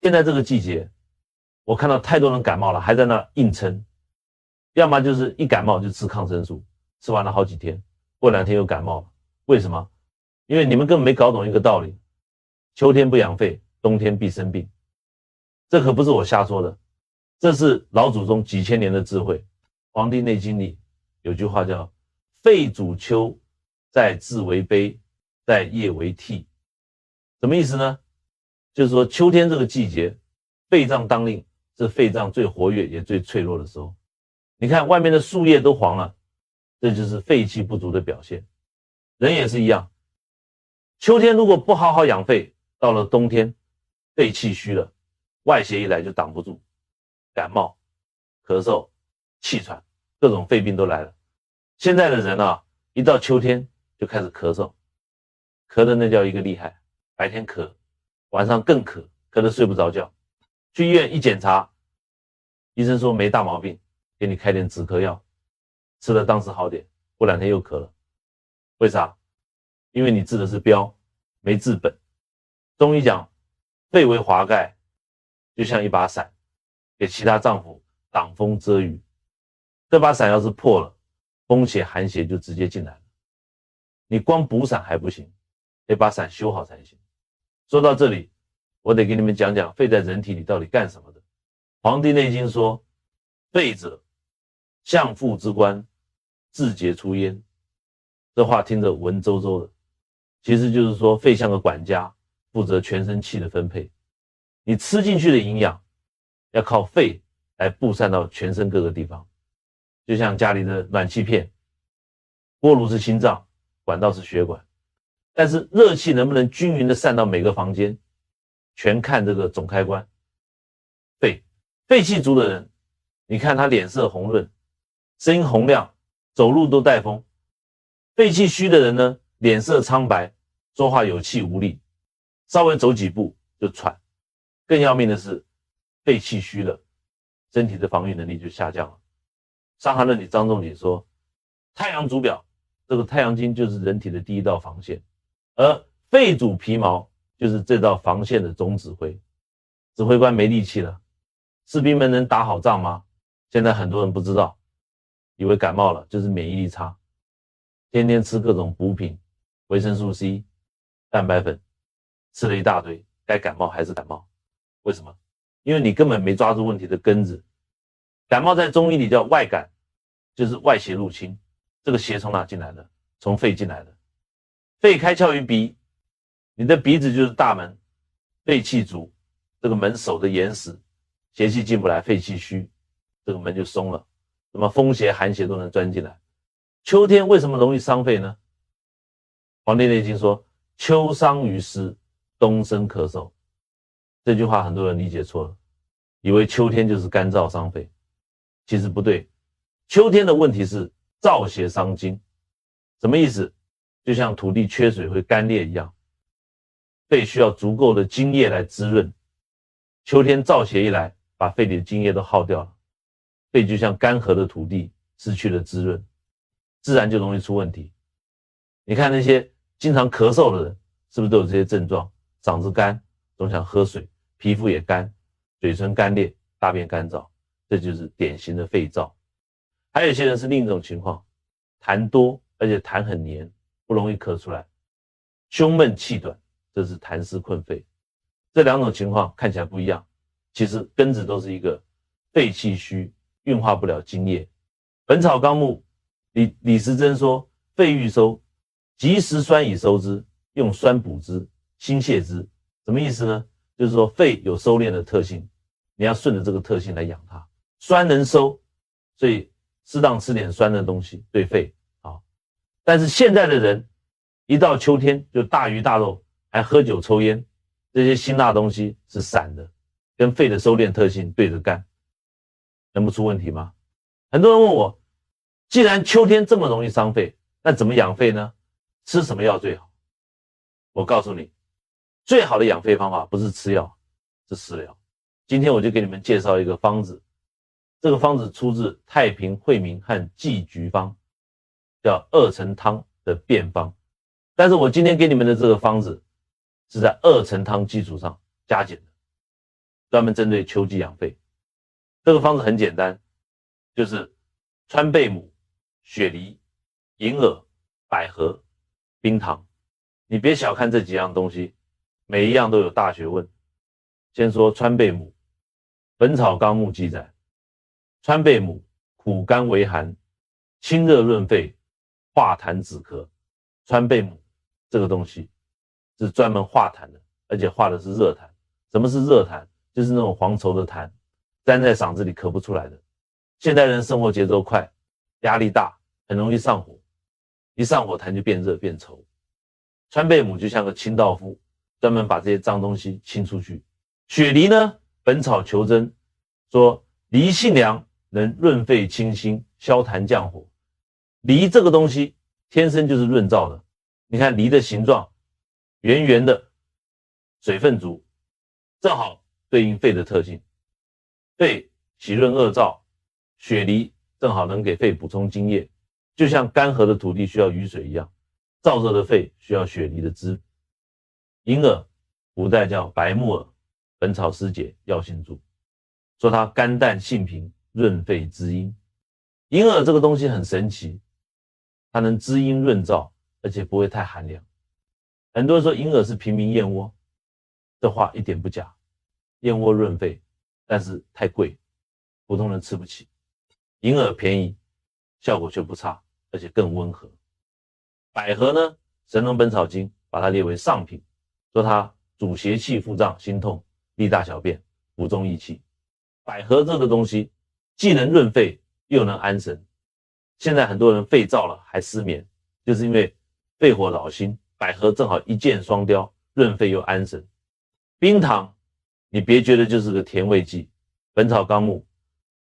现在这个季节，我看到太多人感冒了，还在那硬撑，要么就是一感冒就吃抗生素，吃完了好几天，过2天又感冒了。为什么？因为你们根本没搞懂一个道理，秋天不养肺，冬天必生病。这可不是我瞎说的，这是老祖宗几千年的智慧。《黄帝内经》里有句话叫肺主秋，在志为悲，在夜为涕。什么意思呢？就是说秋天这个季节，肺脏当令，是肺脏最活跃也最脆弱的时候。你看外面的树叶都黄了，这就是肺气不足的表现。人也是一样，秋天如果不好好养肺，到了冬天肺气虚了，外邪一来就挡不住，感冒、咳嗽、气喘，各种肺病都来了。现在的人啊，一到秋天就开始咳嗽，咳的那叫一个厉害，白天咳，晚上更咳，咳得睡不着觉。去医院一检查，医生说没大毛病，给你开点止咳药，吃了当时好点，过2天又咳了。为啥？因为你治的是标，没治本。中医讲肺为华盖，就像一把伞，给其他脏腑挡风遮雨。这把伞要是破了，风邪寒邪就直接进来了。你光补伞还不行，得把伞修好才行。说到这里，我得给你们讲讲肺在人体里到底干什么的。《黄帝内经》说，肺者，相父之官，志节出焉。这话听着文绉绉的，其实就是说肺像个管家，负责全身气的分配。你吃进去的营养要靠肺来布散到全身各个地方，就像家里的暖气片，锅炉是心脏，管道是血管，但是热气能不能均匀的散到每个房间，全看这个总开关。肺气足的人，你看他脸色红润，声音洪亮，走路都带风。肺气虚的人呢，脸色苍白，说话有气无力，稍微走几步就喘。更要命的是，肺气虚了，身体的防御能力就下降了。伤寒论里张仲景说，太阳主表，这个太阳经就是人体的第一道防线，而肺主皮毛，就是这道防线的总指挥。指挥官没力气了，士兵们能打好仗吗？现在很多人不知道，以为感冒了就是免疫力差，天天吃各种补品，维生素 C、蛋白粉，吃了一大堆，该感冒还是感冒。为什么？因为你根本没抓住问题的根子。感冒在中医里叫外感，就是外邪入侵。这个邪从哪进来的？从肺进来的。肺开窍于鼻，你的鼻子就是大门，肺气足，这个门守得严实，邪气进不来，肺气虚，这个门就松了，什么风邪寒邪都能钻进来。秋天为什么容易伤肺呢？《黄帝内经》说，秋伤于湿，冬生咳嗽。这句话很多人理解错了，以为秋天就是干燥伤肺，其实不对。秋天的问题是燥邪伤津。什么意思？就像土地缺水会干裂一样，肺需要足够的津液来滋润。秋天燥邪一来，把肺里的津液都耗掉了，肺就像干涸的土地，失去了滋润，自然就容易出问题。你看那些经常咳嗽的人，是不是都有这些症状？嗓子干，总想喝水，皮肤也干，嘴唇干裂，大便干燥，这就是典型的肺燥。还有一些人是另一种情况，痰多，而且痰很黏，不容易咳出来，胸闷气短，这是痰湿困肺。这两种情况看起来不一样，其实根子都是一个肺气虚，运化不了津液。本草纲目李时珍说，肺欲收，及时酸以收之，用酸补之，心泻之。什么意思呢？就是说肺有收敛的特性，你要顺着这个特性来养它。酸能收，所以适当吃点酸的东西对肺好。但是现在的人一到秋天就大鱼大肉，还喝酒抽烟，这些辛辣东西是散的，跟肺的收敛特性对着干，能不出问题吗？很多人问我，既然秋天这么容易伤肺，那怎么养肺呢？吃什么药最好？我告诉你，最好的养肺方法不是吃药，是食疗。今天我就给你们介绍一个方子，这个方子出自《太平惠民和剂局方》，叫二陈汤的变方。但是我今天给你们的这个方子是在二陈汤基础上加减的。专门针对秋季养肺。这个方子很简单，就是川贝母、雪梨、银耳、百合、冰糖。你别小看这几样东西，每一样都有大学问。先说川贝母，《本草纲目》记载，川贝母苦甘微寒，清热润肺，化痰止咳。川贝母这个东西是专门化痰的，而且化的是热痰。什么是热痰？就是那种黄稠的痰，粘在嗓子里咳不出来的。现代人生活节奏快，压力大，很容易上火，一上火痰就变热变稠。川贝母就像个清道夫，专门把这些脏东西清出去。雪梨呢，《本草求真》说梨性凉，能润肺清心，消痰降火。梨这个东西天生就是润燥的，你看梨的形状圆圆的，水分足，正好对应肺的特性。肺喜润恶燥，雪梨正好能给肺补充津液，就像干涸的土地需要雨水一样，燥热的肺需要雪梨的汁。银耳古代叫白木耳，《本草师解药性注》说它甘淡性平，润肺滋阴。银耳这个东西很神奇，它能滋阴润燥，而且不会太寒凉。很多人说银耳是平民燕窝，这话一点不假，燕窝润肺，但是太贵，普通人吃不起。银耳便宜，效果却不差，而且更温和。百合呢，《神农本草经》把它列为上品，说它主邪气、腹胀、心痛、利大小便、补中益气。百合这个东西既能润肺，又能安神。现在很多人肺燥了还失眠，就是因为肺火扰心，百合正好一箭双雕，润肺又安神。冰糖你别觉得就是个甜味剂，《本草纲目》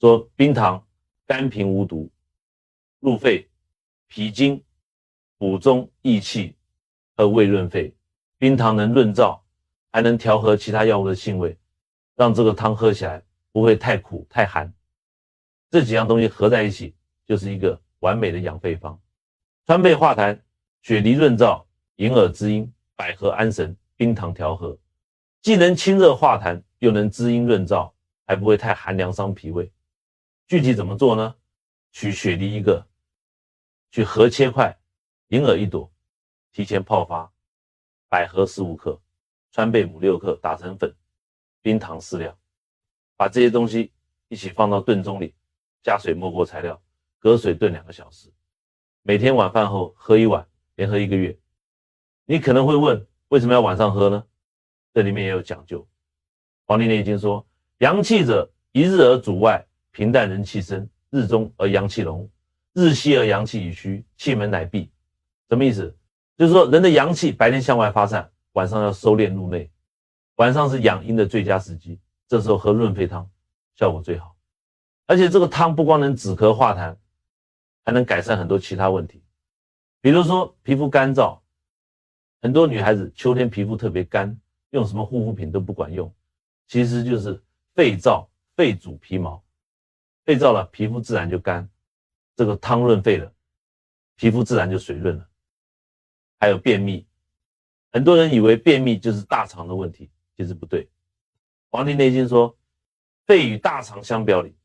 说冰糖甘平无毒，入肺脾经，补中益气和胃润肺。冰糖能润燥，还能调和其他药物的性味，让这个汤喝起来不会太苦太寒。这几样东西合在一起，就是一个完美的养肺方。川贝化痰，雪梨润燥，银耳滋阴，百合安神，冰糖调和，既能清热化痰，又能滋阴润燥，还不会太寒凉伤脾胃。具体怎么做呢？取雪梨一个，去合切块，银耳1朵，提前泡发，百合15克，川贝母6克打成粉，冰糖适量，把这些东西一起放到炖盅里，加水没过材料，隔水炖2个小时。每天晚饭后喝1碗，连喝1个月。你可能会问，为什么要晚上喝呢？这里面也有讲究。《黄帝内经》说，阳气者，一日而主外，平淡人气生，日中而阳气浓，日西而阳气已虚，气门乃闭。什么意思？就是说人的阳气白天向外发散，晚上要收敛入内，晚上是养阴的最佳时机，这时候喝润肺汤效果最好。而且这个汤不光能止咳化痰，还能改善很多其他问题。比如说皮肤干燥，很多女孩子秋天皮肤特别干，用什么护肤品都不管用，其实就是肺燥，肺主皮毛，肺燥了皮肤自然就干，这个汤润肺了，皮肤自然就水润了。还有便秘，很多人以为便秘就是大肠的问题，其实不对。《黄帝内经》说，肺与大肠相表里，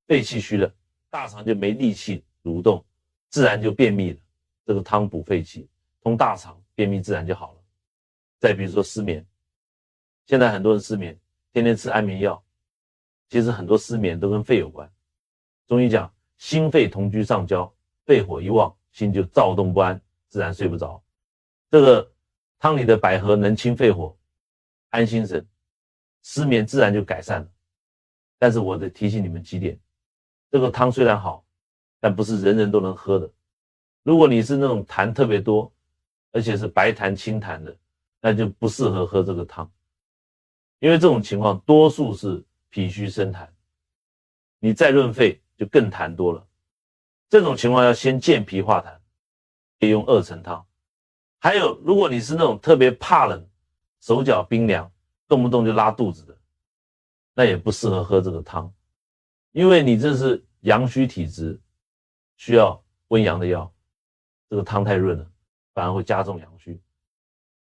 肺气虚了，大肠就没力气蠕动，自然就便秘了。这个汤补肺气，通大肠，便秘自然就好了。再比如说失眠，现在很多人失眠，天天吃安眠药，其实很多失眠都跟肺有关。中医讲，心肺同居上焦，肺火一旺，心就躁动不安，自然睡不着。这个汤里的百合能清肺火，安心神，失眠自然就改善了。但是我得提醒你们几点，这个汤虽然好，但不是人人都能喝的。如果你是那种痰特别多，而且是白痰清痰的，那就不适合喝这个汤。因为这种情况多数是脾虚生痰，你再润肺就更痰多了。这种情况要先健脾化痰，可以用2陈汤。还有，如果你是那种特别怕冷，手脚冰凉，动不动就拉肚子的，那也不适合喝这个汤，因为你这是阳虚体质，需要温阳的药，这个汤太润了，反而会加重阳虚。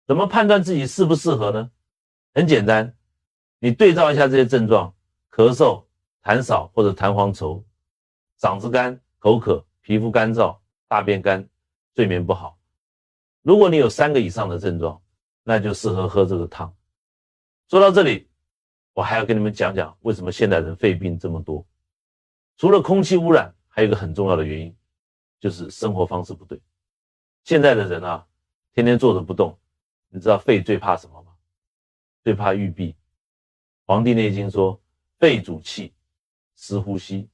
怎么判断自己适不适合呢？很简单，你对照一下这些症状，咳嗽、痰少或者痰黄稠，嗓子干、口渴、皮肤干燥、大便干、睡眠不好。如果你有3个以上的症状，那就适合喝这个汤。说到这里，我还要跟你们讲讲为什么现代人肺病这么多。除了空气污染，还有一个很重要的原因，就是生活方式不对。现在的人啊，天天坐着不动，你知道肺最怕什么吗？最怕郁闭。黄帝内经说，肺主气，湿呼吸，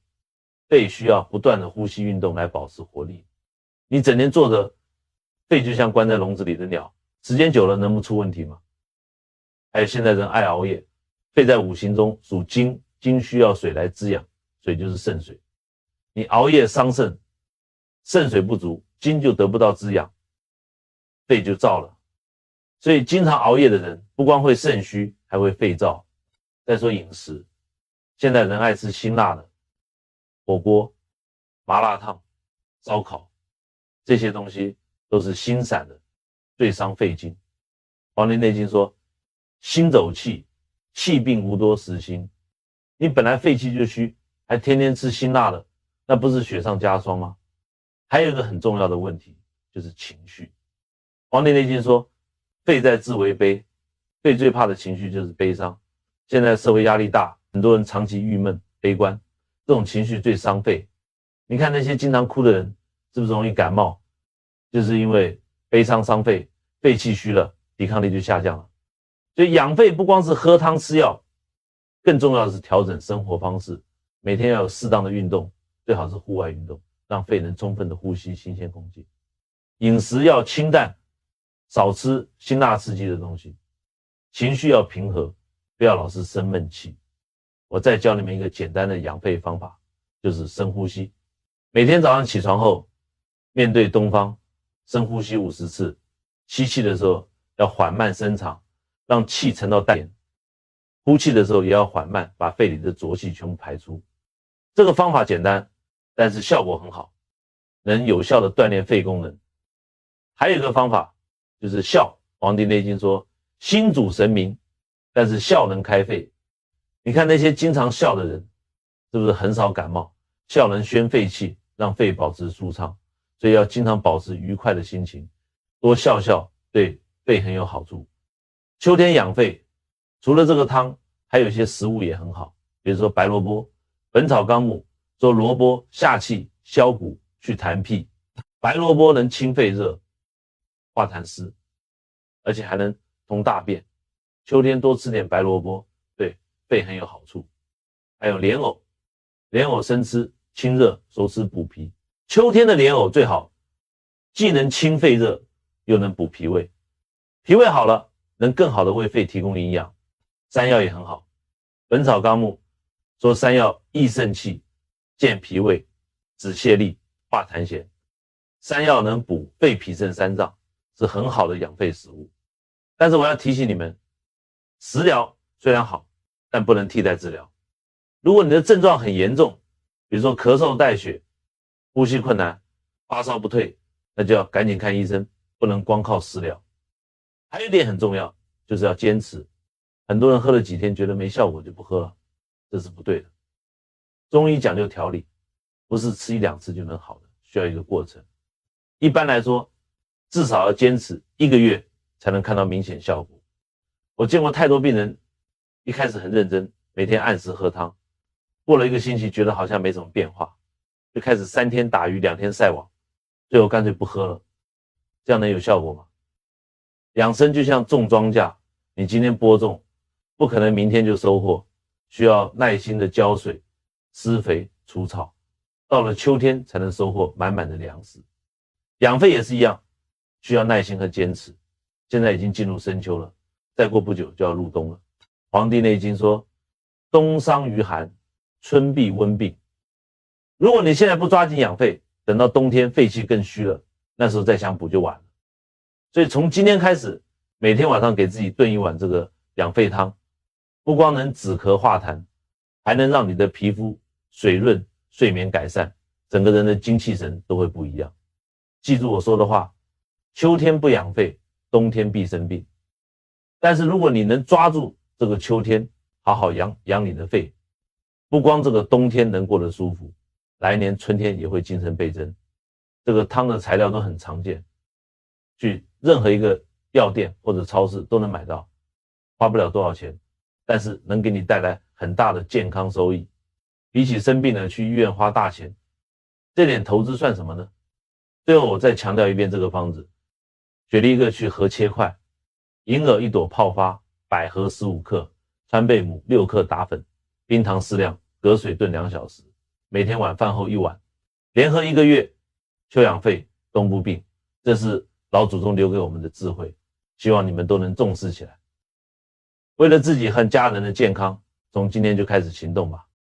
肺需要不断的呼吸运动来保持活力。你整天坐着，肺就像关在笼子里的鸟，时间久了能不出问题吗？还有现在人爱熬夜，肺在五行中属金，金需要水来滋养，水就是肾水。你熬夜伤肾，肾水不足，金就得不到滋养，肺就燥了。所以经常熬夜的人，不光会肾虚，还会肺燥。再说饮食，现在人爱吃辛辣的，火锅、麻辣烫、烧烤，这些东西都是辛散的，最伤肺经。黄帝内经说，心走气，气病无多实心。你本来肺气就虚，还天天吃辛辣的，那不是雪上加霜吗？还有一个很重要的问题，就是情绪。黄帝内经说，肺在志为悲，肺最怕的情绪就是悲伤。现在社会压力大，很多人长期郁闷、悲观，这种情绪最伤肺。你看那些经常哭的人，是不是容易感冒？就是因为悲伤伤肺，肺气虚了，抵抗力就下降了。所以养肺不光是喝汤吃药，更重要的是调整生活方式，每天要有适当的运动，最好是户外运动，让肺能充分的呼吸新鲜空气。饮食要清淡，少吃辛辣刺激的东西。情绪要平和，不要老是生闷气。我再教你们一个简单的养肺方法，就是深呼吸。每天早上起床后，面对东方，深呼吸50次，吸气的时候要缓慢深长，让气沉到丹田，呼气的时候也要缓慢，把肺里的浊气全部排出。这个方法简单，但是效果很好，能有效的锻炼肺功能。还有一个方法就是笑。黄帝内经说，心主神明，但是笑能开肺。你看那些经常笑的人，是不是很少感冒？笑能宣肺气，让肺保持舒畅。所以要经常保持愉快的心情，多笑笑，对肺很有好处。秋天养肺，除了这个汤，还有一些食物也很好，比如说白萝卜。本草纲目说，萝卜下气消谷去痰僻，白萝卜能清肺热化痰湿，而且还能通大便。秋天多吃点白萝卜，对肺很有好处。还有莲藕，莲藕生吃清热，熟吃补脾。秋天的莲藕最好，既能清肺热，又能补脾胃。脾胃好了，能更好的为肺提供营养。山药也很好，本草纲目说山药益肾气，健脾胃，止泻痢，化痰涎。山药能补肺脾肾3脏，是很好的养肺食物。但是我要提醒你们，食疗虽然好，但不能替代治疗。如果你的症状很严重，比如说咳嗽带血、呼吸困难、发烧不退，那就要赶紧看医生，不能光靠食疗。还有一点很重要，就是要坚持。很多人喝了几天觉得没效果就不喝了，这是不对的。中医讲究调理，不是吃1-2次就能好的，需要一个过程。一般来说，至少要坚持1个月才能看到明显效果。我见过太多病人，一开始很认真，每天按时喝汤，过了1个星期觉得好像没什么变化，就开始3天打鱼2天晒网，最后干脆不喝了。这样能有效果吗？养生就像种庄稼，你今天播种，不可能明天就收获，需要耐心的浇水、施肥、除草，到了秋天才能收获满满的粮食。养肺也是一样，需要耐心和坚持。现在已经进入深秋了，再过不久就要入冬了。黄帝内经说，冬伤于寒，春必温病。如果你现在不抓紧养肺，等到冬天肺气更虚了，那时候再想补就晚了。所以从今天开始，每天晚上给自己炖1碗这个养肺汤，不光能止咳化痰，还能让你的皮肤水润、睡眠改善，整个人的精气神都会不一样。记住我说的话，秋天不养肺，冬天必生病。但是如果你能抓住这个秋天，好好养你的肺。不光这个冬天能过得舒服，来年春天也会精神倍增。这个汤的材料都很常见，去任何一个药店或者超市都能买到，花不了多少钱，但是能给你带来很大的健康收益。比起生病了去医院花大钱，这点投资算什么呢？最后我再强调一遍这个方子：雪莉个去核切块，银耳1朵泡发，百合15克，川贝母6克打粉，冰糖适量，隔水炖2小时，每天晚饭后1碗，连喝1个月，休养肺，冬不病。这是老祖宗留给我们的智慧，希望你们都能重视起来。为了自己和家人的健康，从今天就开始行动吧。